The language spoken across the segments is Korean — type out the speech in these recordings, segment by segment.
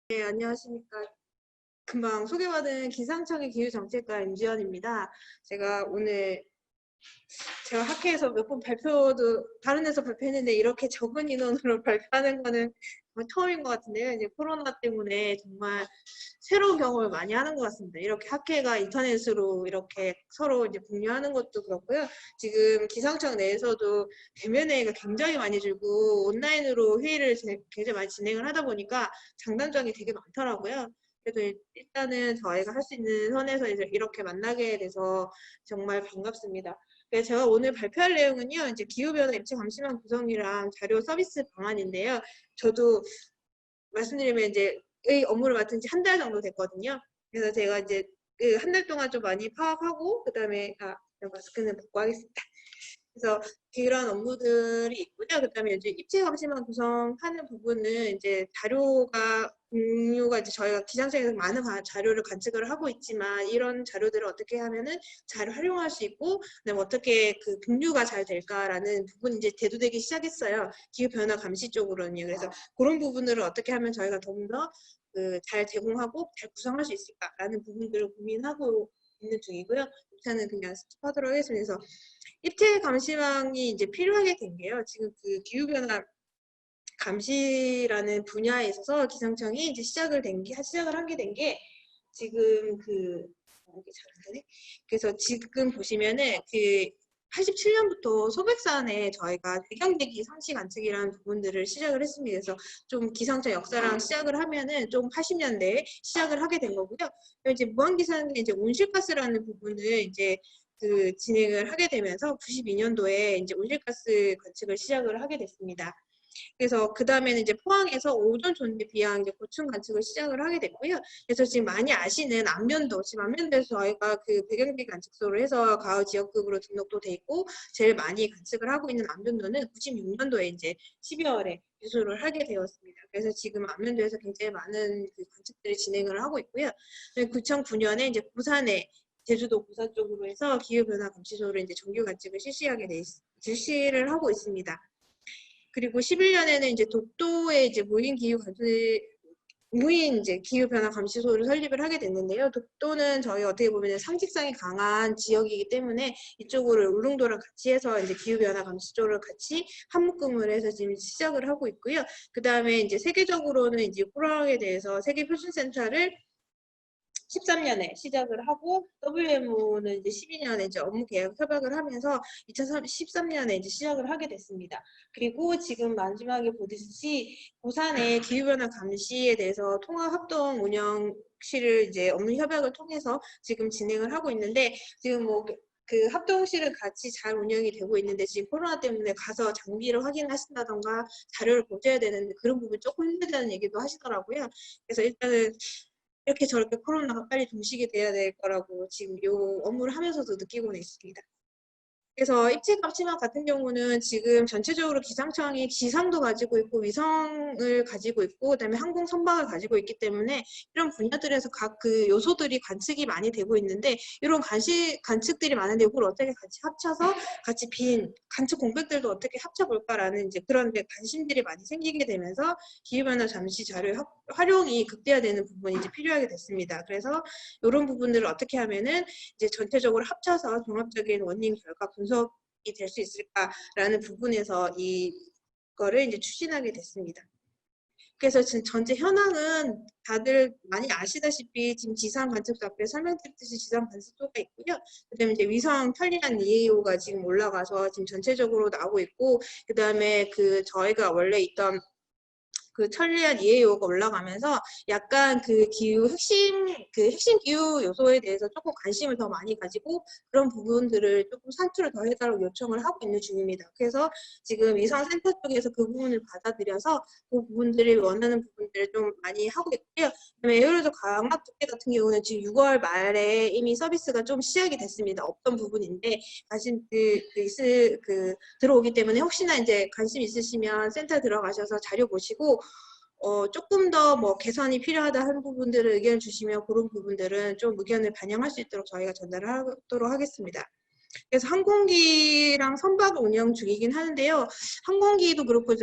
네, 안녕하십니까. 금방 소개받은 기상청의 기후정책과 임지연입니다. 제가 오늘 제가 학회에서 몇 번 발표도 다른 데서 발표했는데 이렇게 적은 인원으로 발표하는 거는 정말 처음인 것 같은데요. 이제 코로나 때문에 정말 새로운 경험을 많이 하는 것 같습니다. 이렇게 학회가 인터넷으로 이렇게 서로 이제 공유하는 것도 그렇고요. 지금 기상청 내에서도 대면 회의가 굉장히 많이 줄고 온라인으로 회의를 굉장히 많이 진행을 하다 보니까 장단점이 되게 많더라고요. 그래도 일단은 저희가 할 수 있는 선에서 이제 이렇게 만나게 돼서 정말 반갑습니다. 네, 제가 오늘 발표할 내용은요, 이제 기후변화 입체 감시망 구성이랑 자료 서비스 방안인데요. 저도 말씀드리면 이제 이 업무를 맡은 지 한 달 정도 됐거든요. 그래서 제가 이제 그 한 달 동안 좀 많이 파악하고, 그 다음에, 마스크는 벗고 하겠습니다. 그래서 그런 업무들이 있고요. 그다음에 이제 입체 감시망 구성하는 부분은 이제 자료가 공유가 이제 저희가 기상청에서 많은 자료를 관측을 하고 있지만 이런 자료들을 어떻게 하면은 잘 활용할 수 있고 그다음에 어떻게 그 공유가 잘 될까라는 부분이 이제 대두되기 시작했어요. 기후 변화 감시 쪽으로는요. 그래서 그런 부분들을 어떻게 하면 저희가 좀 더 잘 제공하고 잘 구성할 수 있을까라는 부분들을 고민하고 있는 중이고요. 일단은 그냥 스킵하도록 하겠습니다. 그래서 입체 감시망이 이제 필요하게 된 게요. 지금 그 기후변화 감시라는 분야에 있어서 기상청이 이제 시작을 하게 된 게 지금 이게 잘 안 되네. 그래서 지금 보시면은 그 87년부터 소백산에 저희가 배경대기 상시 관측이라는 부분들을 시작을 했습니다. 그래서 좀 기상청 역사랑 시작을 하면은 좀 80년대에 시작을 하게 된 거고요. 이제 무한기상의 이제 온실가스라는 부분을 이제 진행을 하게 되면서 92년도에 이제 온실가스 관측을 시작을 하게 됐습니다. 그래서 그 다음에는 이제 포항에서 오존 존재 비양 이제 고층 관측을 시작을 하게 됐고요. 그래서 지금 많이 아시는 안면도, 지금 안면도에서 저희가 그 배경대 관측소를 해서 가을 지역급으로 등록도 돼 있고 제일 많이 관측을 하고 있는 안면도는 96년도에 이제 12월에 유소를 하게 되었습니다. 그래서 지금 안면도에서 굉장히 많은 그 관측들을 진행을 하고 있고요. 2009년에 이제 부산에 제주도 부산 쪽으로 해서 기후변화 감시소를 이제 정규 관측을 실시를 하고 있습니다. 그리고 11년에는 이제 독도에 이제 무인 이제 기후변화 감시소를 설립을 하게 됐는데요. 독도는 저희 어떻게 보면 상식성이 강한 지역이기 때문에 이쪽으로 울릉도랑 같이 해서 이제 기후변화 감시소를 같이 한묶음을 해서 지금 시작을 하고 있고요. 그 다음에 이제 세계적으로는 이제 호랑에 대해서 세계 표준센터를 13년에 시작을 하고 WMO는 이제 12년에 이제 업무 계약 협약을 하면서 2013년에 이제 시작을 하게 됐습니다. 그리고 지금 마지막에 보듯이 부산의 기후변화 감시에 대해서 통합합동 운영실을 이제 업무 협약을 통해서 지금 진행을 하고 있는데 지금 뭐 그 합동실은 같이 잘 운영이 되고 있는데 지금 코로나 때문에 가서 장비를 확인하신다던가 자료를 보셔야 되는데 그런 부분 조금 힘들다는 얘기도 하시더라고요. 그래서 일단은 이렇게 저렇게 코로나가 빨리 종식이 돼야 될 거라고 지금 요 업무를 하면서도 느끼고는 있습니다. 그래서 입체감시망 같은 경우는 지금 전체적으로 기상청이 기상도 가지고 있고 위성을 가지고 있고 그다음에 항공 선박을 가지고 있기 때문에 이런 분야들에서 각 그 요소들이 관측이 많이 되고 있는데 이런 관측들이 많은데 이걸 어떻게 같이 합쳐서 같이 빈 관측 공백들도 어떻게 합쳐볼까라는 이제 그런 데 관심들이 많이 생기게 되면서 기후변화 잠시 자료 활용이 극대화되는 부분이 이제 필요하게 됐습니다. 그래서 이런 부분들을 어떻게 하면은 이제 전체적으로 합쳐서 종합적인 원인 결과 분석이 될 수 있을까라는 부분에서 이거를 이제 추진하게 됐습니다. 그래서 지금 전체 현황은 다들 많이 아시다시피 지금 지상 관측소 앞에 설명드렸듯이 지상 관측소가 있고요. 그다음에 이제 위성 편리한 EAO가 지금 올라가서 지금 전체적으로 나오고 있고, 그다음에 저희가 원래 있던 그 천리안 EAO가 올라가면서 약간 핵심 기후 요소에 대해서 조금 관심을 더 많이 가지고 그런 부분들을 조금 산출을 더 해달라고 요청을 하고 있는 중입니다. 그래서 지금 위성센터 쪽에서 그 부분을 받아들여서 그 부분들이 원하는 부분들을 좀 많이 하고 있고요. 그다음에 예를 들어 강막 두께 같은 경우는 지금 6월 말에 이미 서비스가 좀 시작이 됐습니다. 없던 부분인데 들어오기 때문에 혹시나 이제 관심 있으시면 센터 들어가셔서 자료 보시고 조금 더 뭐 개선이 필요하다 하는 부분들을 의견 주시면 그런 부분들은 좀 의견을 반영할 수 있도록 저희가 전달을 하도록 하겠습니다. 그래서 항공기랑 선박을 운영 중이긴 하는데요. 항공기도 그렇고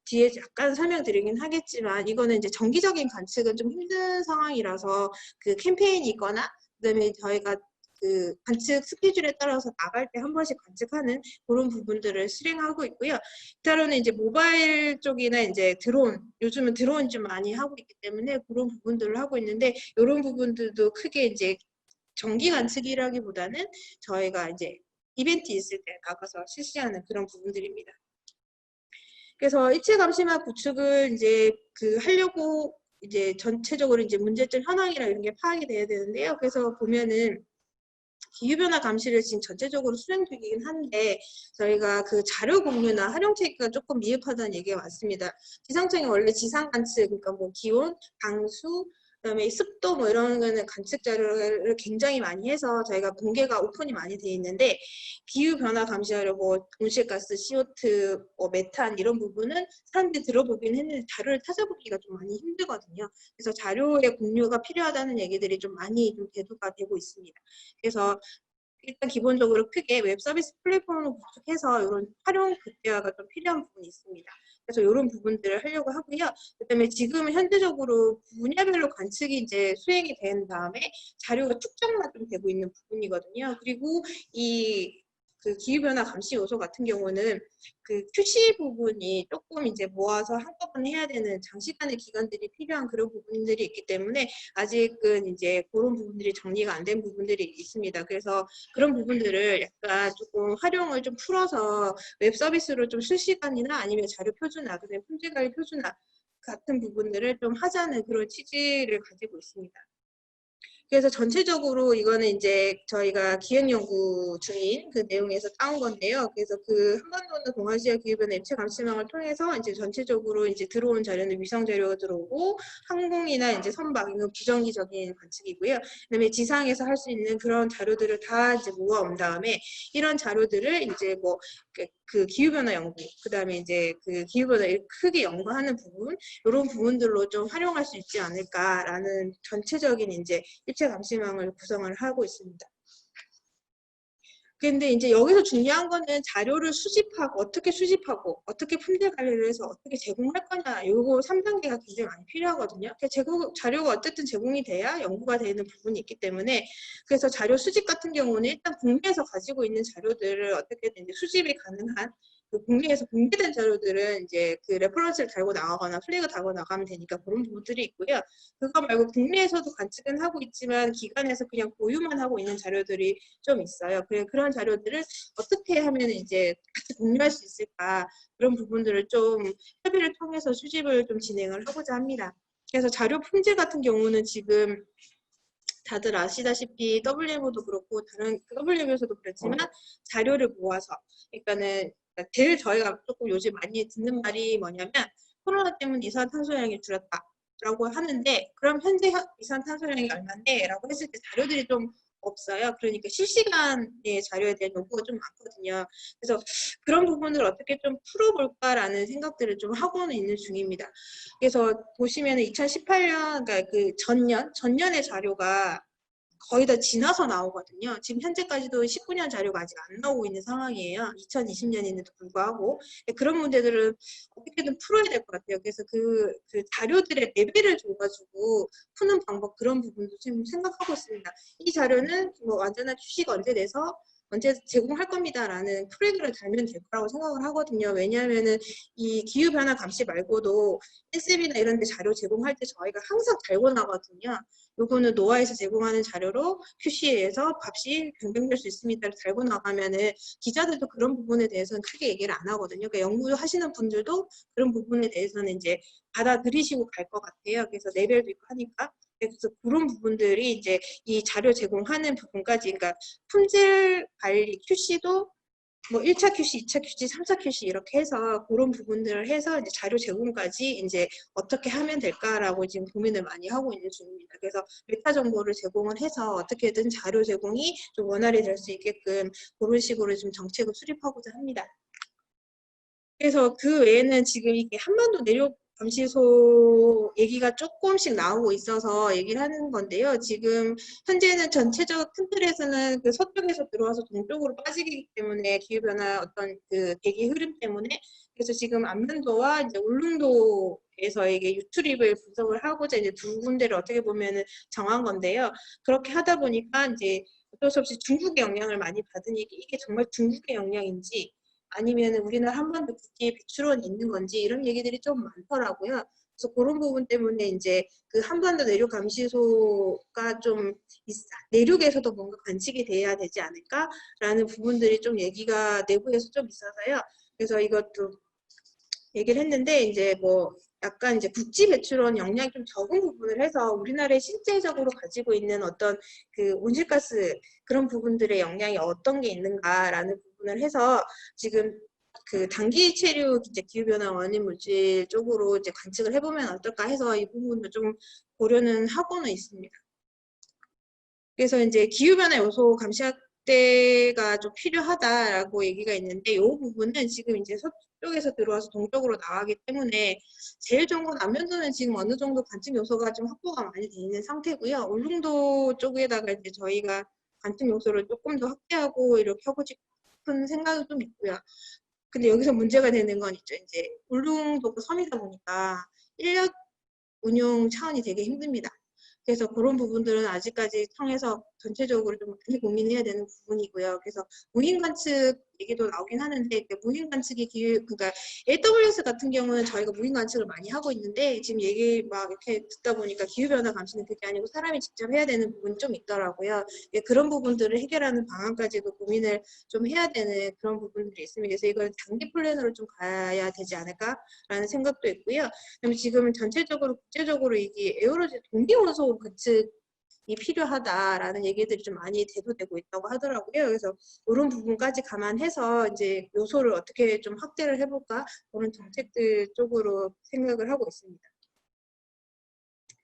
뒤에 약간 설명드리긴 하겠지만 이거는 이제 정기적인 관측은 좀 힘든 상황이라서 그 캠페인이 있거나 그다음에 저희가 그 관측 스케줄에 따라서 나갈 때 한 번씩 관측하는 그런 부분들을 실행하고 있고요. 따로는 이제 모바일 쪽이나 이제 드론, 요즘은 드론 좀 많이 하고 있기 때문에 그런 부분들을 하고 있는데 이런 부분들도 크게 이제 정기 관측이라기보다는 저희가 이제 이벤트 있을 때 나가서 실시하는 그런 부분들입니다. 그래서 입체 감시망 구축을 이제 하려고 이제 전체적으로 이제 문제점 현황이나 이런 게 파악이 돼야 되는데요. 그래서 보면은 기후변화 감시를 지금 전체적으로 수행 중이긴 한데 저희가 그 자료 공유나 활용 체계가 조금 미흡하다는 얘기가 많습니다. 기상청이 원래 지상 관측, 그러니까 뭐 기온, 강수, 그다음에 습도 뭐 이런 거는 관측 자료를 굉장히 많이 해서 저희가 공개가 오픈이 많이 돼 있는데 기후 변화 감시하려고 온실가스, CO2, 메탄 이런 부분은 사람들이 들어보긴 했는데 자료를 찾아보기가 좀 많이 힘들거든요. 그래서 자료의 공유가 필요하다는 얘기들이 좀 많이 좀 대두가 되고 있습니다. 그래서 일단 기본적으로 크게 웹 서비스 플랫폼을 구축해서 이런 활용 극대화가 좀 필요한 부분이 있습니다. 그래서 이런 부분들을 하려고 하고요. 그다음에 지금 현재적으로 분야별로 관측이 이제 수행이 된 다음에 자료가 축적만 좀 되고 있는 부분이거든요. 그리고 그 기후변화 감시 요소 같은 경우는 그 QC 부분이 조금 이제 모아서 한꺼번에 해야 되는 장시간의 기간들이 필요한 그런 부분들이 있기 때문에 아직은 이제 그런 부분들이 정리가 안 된 부분들이 있습니다. 그래서 그런 부분들을 약간 조금 활용을 좀 풀어서 웹 서비스로 좀 실시간이나 아니면 자료 표준화, 그다음에 품질 관리 표준화 같은 부분들을 좀 하자는 그런 취지를 가지고 있습니다. 그래서 전체적으로 이거는 이제 저희가 기획연구 중인 그 내용에서 따온 건데요. 그래서 그 한반도나 동아시아 기후변화 입체 감시망을 통해서 이제 전체적으로 이제 들어온 자료는 위성 자료가 들어오고 항공이나 이제 선박 이건 부정기적인 관측이고요. 그다음에 지상에서 할 수 있는 그런 자료들을 다 이제 모아온 다음에 이런 자료들을 이제 뭐 그 기후변화 연구, 그다음에 이제 그 기후변화를 크게 연구하는 부분 이런 부분들로 좀 활용할 수 있지 않을까라는 전체적인 이제 입체 감시망을 구성을 하고 있습니다. 근데 이제 여기서 중요한 거는 자료를 수집하고 어떻게 품질 관리를 해서 어떻게 제공할 거냐 요거 3단계가 굉장히 많이 필요하거든요. 자료가 어쨌든 제공이 돼야 연구가 되는 부분이 있기 때문에 그래서 자료 수집 같은 경우는 일단 국내에서 가지고 있는 자료들을 어떻게든 이제 수집이 가능한 그 국내에서 공개된 자료들은 이제 그 레퍼런스를 달고 나가거나 플래그 달고 나가면 되니까 그런 부분들이 있고요. 그거 말고 국내에서도 관측은 하고 있지만 기관에서 그냥 보유만 하고 있는 자료들이 좀 있어요. 그런 자료들을 어떻게 하면 이제 같이 공유할 수 있을까 그런 부분들을 좀 협의를 통해서 수집을 좀 진행을 하고자 합니다. 그래서 자료 품질 같은 경우는 지금 다들 아시다시피 WMO도 그렇고 다른 WM에서도 그렇지만 자료를 모아서 그러니까는 제일 저희가 조금 요즘 많이 듣는 말이 뭐냐면 코로나 때문에 이산화탄소량이 줄었다라고 하는데 그럼 현재 이산화탄소량이 얼마인데? 라고 했을 때 자료들이 좀 없어요. 그러니까 실시간의 자료에 대한 요구가 좀 많거든요. 그래서 그런 부분을 어떻게 좀 풀어볼까라는 생각들을 좀 하고는 있는 중입니다. 그래서 보시면 2018년, 그러니까 그 전년의 자료가 거의 다 지나서 나오거든요. 지금 현재까지도 19년 자료가 아직 안 나오고 있는 상황이에요. 2020년인데도 불구하고. 그런 문제들을 어떻게든 풀어야 될 것 같아요. 그래서 그 자료들의 레벨을 줘가지고 푸는 방법 그런 부분도 지금 생각하고 있습니다. 이 자료는 뭐 완전한 QC가 언제 돼서 언제 제공할 겁니다라는 프레그를 달면 될 거라고 생각을 하거든요. 왜냐하면은 이 기후변화 감시 말고도 SB나 이런 데 자료 제공할 때 저희가 항상 달고 나거든요. 요거는 노아에서 제공하는 자료로 QC에서 값이 변경될 수 있습니다를 달고 나가면은 기자들도 그런 부분에 대해서는 크게 얘기를 안 하거든요. 그러니까 연구하시는 분들도 그런 부분에 대해서는 이제 받아들이시고 갈 것 같아요. 그래서 레벨도 있고 하니까. 그래서 그런 부분들이 이제 이 자료 제공하는 부분까지, 그러니까 품질 관리 QC도 뭐 1차 QC, 2차 QC, 3차 QC 이렇게 해서 그런 부분들을 해서 이제 자료 제공까지 이제 어떻게 하면 될까라고 지금 고민을 많이 하고 있는 중입니다. 그래서 메타 정보를 제공을 해서 어떻게든 자료 제공이 좀 원활히 될 수 있게끔 그런 식으로 좀 정책을 수립하고자 합니다. 그래서 그 외에는 지금 이게 한반도 내륙 감시소 얘기가 조금씩 나오고 있어서 얘기를 하는 건데요. 지금 현재는 전체적 큰 틀에서는 그 서쪽에서 들어와서 동쪽으로 빠지기 때문에 기후변화 어떤 그 대기 흐름 때문에 그래서 지금 안면도와 이제 울릉도에서 이게 유출입을 분석을 하고자 이제 두 군데를 어떻게 보면은 정한 건데요. 그렇게 하다 보니까 이제 어쩔 수 없이 중국의 영향을 많이 받으니 이게 정말 중국의 영향인지 아니면 우리나라 한반도 국기에 배출원이 있는 건지 이런 얘기들이 좀 많더라고요. 그래서 그런 부분 때문에 이제 그 한반도 내륙 감시소가 좀 내륙에서도 뭔가 관측이 돼야 되지 않을까라는 부분들이 좀 얘기가 내부에서 좀 있어서요. 그래서 이것도 얘기를 했는데 이제 뭐 약간 이제 국지 배출원 영향이 좀 적은 부분을 해서 우리나라에 실제적으로 가지고 있는 어떤 그 온실가스 그런 부분들의 영향이 어떤 게 있는가라는 부분을 해서 지금 그 단기 체류 이제 기후변화 원인 물질 쪽으로 이제 관측을 해보면 어떨까 해서 이 부분도 좀 고려는 하고는 있습니다. 그래서 이제 기후변화 요소 감시 확대가 좀 필요하다라고 얘기가 있는데 이 부분은 지금 이제 서쪽에서 들어와서 동쪽으로 나가기 때문에 제일 좋은 건 안면도는 지금 어느 정도 관측 요소가 좀 확보가 많이 돼 있는 상태고요. 울릉도 쪽에다가 이제 저희가 관측 요소를 조금 더 확대하고 이렇게 하고 싶은 생각이 좀 있고요. 근데 여기서 문제가 되는 건 있죠. 이제 울릉도가 섬이다 보니까 인력 운용 차원이 되게 힘듭니다. 그래서 그런 부분들은 아직까지 청에서 전체적으로 좀 많이 고민해야 되는 부분이고요. 그래서 무인 관측 얘기도 나오긴 하는데 무인 관측이 그러니까 AWS 같은 경우는 저희가 무인 관측을 많이 하고 있는데 지금 얘기 막 이렇게 듣다 보니까 기후변화 감시는 그게 아니고 사람이 직접 해야 되는 부분이 좀 있더라고요. 그런 부분들을 해결하는 방안까지도 고민을 좀 해야 되는 그런 부분들이 있습니다. 그래서 이걸 단기 플랜으로 좀 가야 되지 않을까라는 생각도 있고요. 그다음에 지금 전체적으로 국제적으로 이게 에어로지 동기원소 관측이 필요하다라는 얘기들이 좀 많이 대두되고 있다고 하더라고요. 그래서 이런 부분까지 감안해서 이제 요소를 어떻게 좀 확대를 해볼까 그런 정책들 쪽으로 생각을 하고 있습니다.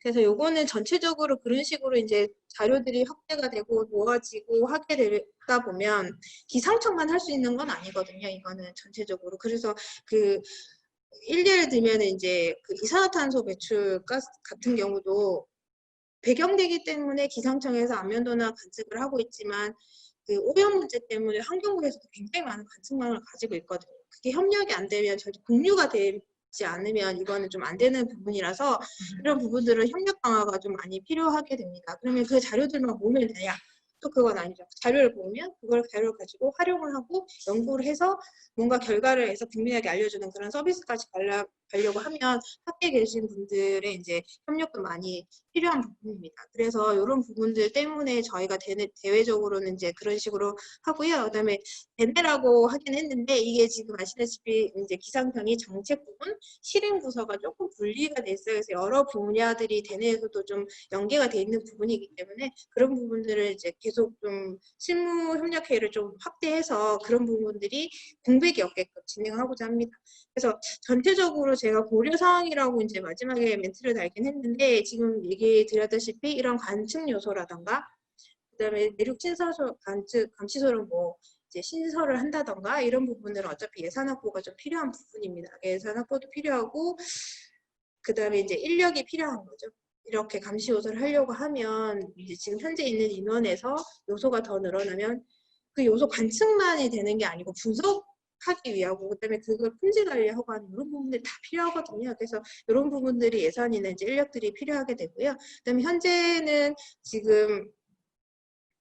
그래서 요거는 전체적으로 그런 식으로 이제 자료들이 확대가 되고 모아지고 하게 되다 보면 기상청만 할 수 있는 건 아니거든요. 이거는 전체적으로. 그래서 그 예를 들면 이제 그 이산화탄소 배출 가스 같은 경우도 배경되기 때문에 기상청에서 안면도나 관측을 하고 있지만 그 오염 문제 때문에 환경부에서도 굉장히 많은 관측망을 가지고 있거든요. 그게 협력이 안 되면 절대 공유가 되지 않으면 이거는 좀 안 되는 부분이라서 이런 부분들은 협력 강화가 좀 많이 필요하게 됩니다. 그러면 그 자료들만 모으면 되냐? 또 그건 아니죠. 자료를 보면 그걸 자료를 가지고 활용을 하고 연구를 해서 뭔가 결과를 해서 국민에게 알려주는 그런 서비스까지 가려고 하면 밖에 계신 분들의 이제 협력도 많이 필요한 부분입니다. 그래서 이런 부분들 때문에 저희가 대외적으로는 이제 그런 식으로 하고요. 그다음에 대내라고 하긴 했는데 이게 지금 아시다시피 이제 기상청이 정책 부분, 실행 부서가 조금 분리가 돼 있어요. 그래서 여러 분야들이 대내에서도 좀 연계가 돼 있는 부분이기 때문에 그런 부분들을 이제 계속 좀 실무 협력 회의를 좀 확대해서 그런 부분들이 공백이 없게끔 진행하고자 합니다. 그래서 전체적으로 제가 고려 사항이라고 이제 마지막에 멘트를 달긴 했는데 지금 얘기 드렸다시피 이런 관측 요소라던가 그다음에 내륙 신사소 감시소를 뭐 이제 신설을 한다던가 이런 부분들은 어차피 예산 확보가 좀 필요한 부분입니다. 예산 확보도 필요하고 그다음에 이제 인력이 필요한 거죠. 이렇게 감시 요소를 하려고 하면 이제 지금 현재 있는 인원에서 요소가 더 늘어나면 그 요소 관측만이 되는 게 아니고 분석하기 위하고 그다음에 그걸 품질 관리하고 하는 이런 부분들이 다 필요하거든요. 그래서 이런 부분들이 예산이나 이제 인력들이 필요하게 되고요. 그다음에 현재는 지금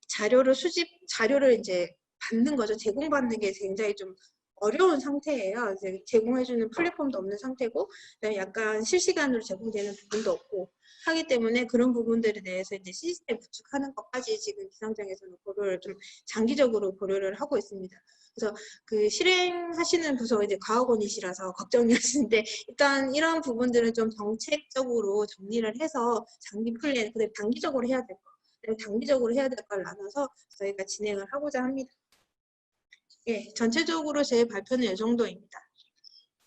자료를 이제 받는 거죠. 제공받는 게 굉장히 좀 어려운 상태예요. 이제 제공해주는 플랫폼도 없는 상태고, 그다음에 약간 실시간으로 제공되는 부분도 없고 하기 때문에 그런 부분들에 대해서 이제 시스템 구축하는 것까지 지금 기상청에서는 고려를 좀 장기적으로 고려를 하고 있습니다. 그래서 그 실행하시는 부서가 이제 과학원이시라서 걱정이 하시는데 일단 이런 부분들은 좀 정책적으로 정리를 해서 장기 플랜, 그다음에 단기적으로 해야 될 거. 단기적으로 해야 될 걸 나눠서 저희가 진행을 하고자 합니다. 예, 전체적으로 제 발표는 이 정도입니다.